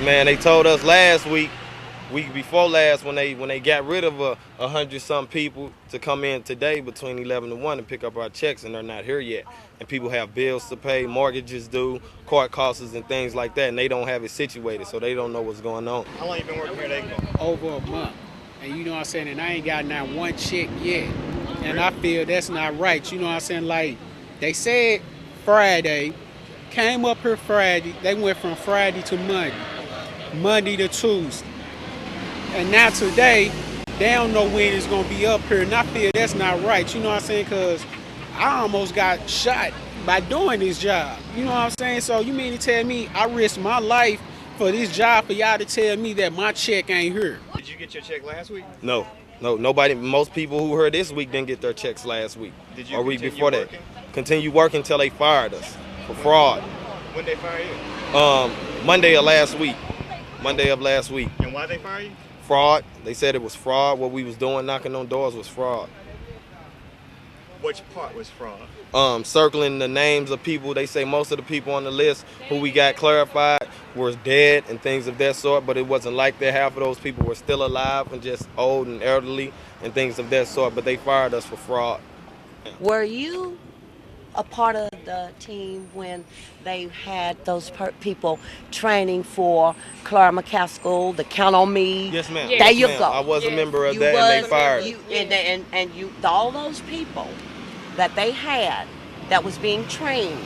Man, they told us last week before last, when they got rid of 100-some people to come in today between 11 and 1 and pick up our checks, and they're not here yet. And people have bills to pay, mortgages due, court costs and things like that, and they don't have it situated, so they don't know what's going on. How long you been working here at ACORN? Over a month. And you know what I'm saying? And I ain't got not one check yet. And I feel that's not right. You know what I'm saying? Like, they said Friday, came up here Friday, they went from Friday to Monday, Monday to Tuesday. And now today, they don't know when it's going to be up here. And I feel that's not right. You know what I'm saying? Because I almost got shot by doing this job. You know what I'm saying? So you mean to tell me I risked my life for this job for y'all to tell me that my check ain't here? Did you get your check last week? No, nobody. Most people who heard this week didn't get their checks last week. Did you or week continue before working? that. Continue working until they fired us for fraud. When they fire you? Monday of last week. Monday of last week. And why they fire you? Fraud. They said it was fraud. What we was doing, knocking on doors, was fraud. Which part was fraud? Circling the names of people. They say most of the people on the list who we got clarified were dead and things of that sort, but it wasn't like that. Half of those people were still alive and just old and elderly and things of that sort, but they fired us for fraud. Were you a part of the team when they had those people training for Clara McCaskill, the Count on Me? Yes, ma'am. There Yes, you ma'am. go. I was a member of You that, and they fired. And you, all those people that they had that was being trained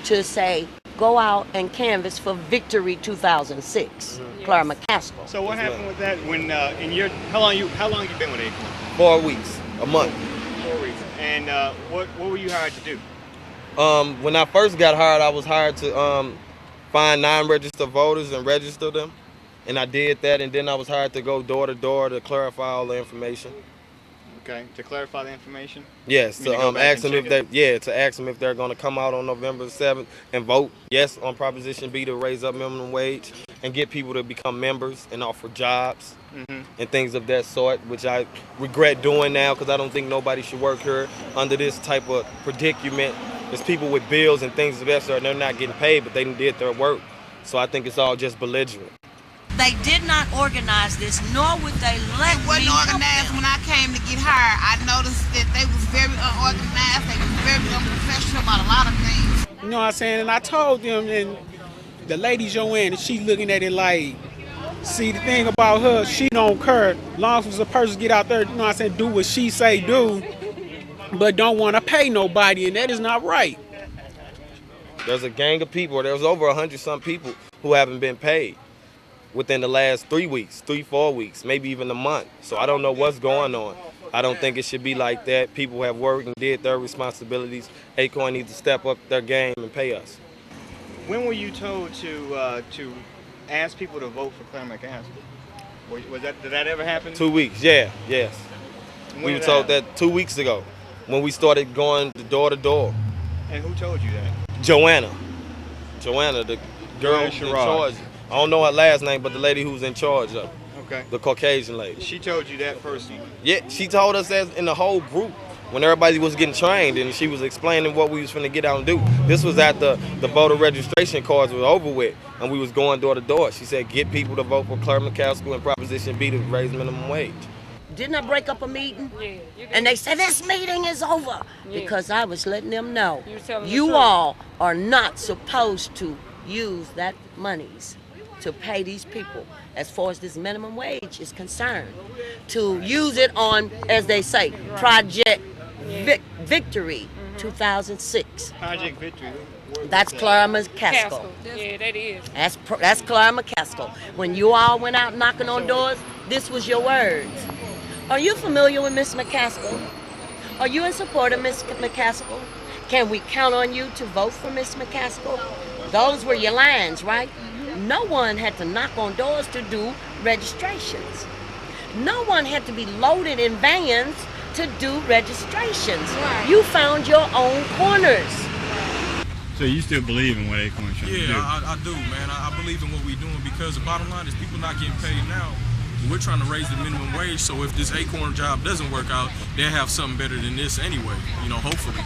to say, go out and canvass for Victory 2006, Clara McCaskill. So what happened with that when how long you been with ACORN? 4 weeks, a month. 4 weeks. And what were you hired to do? When I first got hired, I was hired to find non-registered voters and register them, and I did that. And then I was hired to go door to door to clarify all the information. Okay, to clarify the information. Yes, You mean to to go back ask and them if check to ask them if they're going to come out on November 7th and vote yes on Proposition B to raise up minimum wage and get people to become members and offer jobs and things of that sort, which I regret doing now because I don't think nobody should work here under this type of predicament. There's people with bills and things of that sort, and they're not getting paid, but they did their work. So I think it's all just belligerent. They did not organize this, nor would they let It wasn't me help organized them. when I came to get hired. I noticed that they was very unorganized. They was very unprofessional about a lot of things. You know what I'm saying? And I told them, and the lady Joanne, and she looking at it like, see, the thing about her, she don't care. Long as a person get out there, you know what I'm saying, do what she say do, but don't want to pay nobody, and that is not right. There's a gang of people, there's over 100-some people who haven't been paid within the last 3 weeks, 4 weeks, maybe even a month. So I don't know what's going on. I don't think it should be like that. People have worked and did their responsibilities. ACORN needs to step up their game and pay us. When were you told to ask people to vote for Clara McCaskill? Did that ever happen? 2 weeks, yes. When We were did told that that 2 weeks ago when we started going door to door. And who told you that? Joanna, the girl Joanna in Sherrod. charge. I don't know her last name, but the lady who's in charge of it, Okay. the Caucasian lady. She told you that personally. Yeah, she told us that in the whole group when everybody was getting trained, and she was explaining what we was finna get out and do. This was after the voter registration cards were over with, and we was going door to door. She said, get people to vote for Clara McCaskill and Proposition B to raise minimum wage. Didn't I break up a meeting? And they said, this meeting is over. Because I was letting them know, you all are not supposed to use that monies to pay these people as far as this minimum wage is concerned. To use it on, as they say, Project Victory 2006. Project Victory. That's Clara McCaskill. Yeah, that is. That's Clara McCaskill. When you all went out knocking on doors, this was your words. Are you familiar with Miss McCaskill? Are you in support of Miss McCaskill? Can we count on you to vote for Miss McCaskill? Those were your lines, right? No one had to knock on doors to do registrations. No one had to be loaded in vans to do registrations. Right. You found your own corners. So you still believe in what ACORN should do? Yeah, I do, man. I believe in what we're doing because the bottom line is people not getting paid now. We're trying to raise the minimum wage, so if this ACORN job doesn't work out, they'll have something better than this anyway, hopefully.